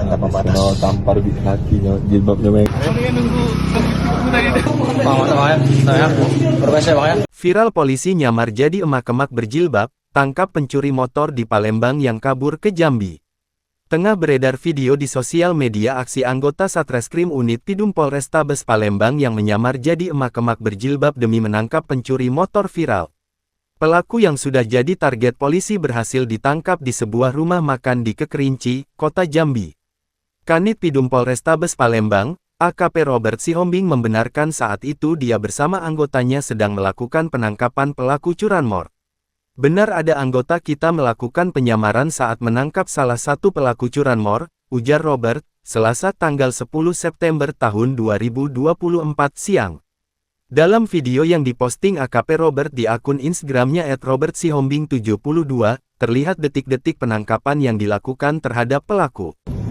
tanpa batas. Tampar di kakinya, jilbabnya mereka. Viral polisi nyamar jadi emak-emak berjilbab, tangkap pencuri motor di Palembang yang kabur ke Jambi. Tengah beredar video di sosial media aksi anggota Satreskrim Unit Pidum Polrestabes Palembang yang menyamar jadi emak-emak berjilbab demi menangkap pencuri motor viral. Pelaku yang sudah jadi target polisi berhasil ditangkap di sebuah rumah makan di Kekerinci, Kota Jambi. Kanit Pidum Polrestabes Palembang, AKP Robert Sihombing membenarkan saat itu dia bersama anggotanya sedang melakukan penangkapan pelaku curanmor. Benar ada anggota kita melakukan penyamaran saat menangkap salah satu pelaku curanmor, ujar Robert, Selasa tanggal 10 September tahun 2024 siang. Dalam video yang diposting AKP Robert di akun Instagramnya @robertsihombing72, terlihat detik-detik penangkapan yang dilakukan terhadap pelaku.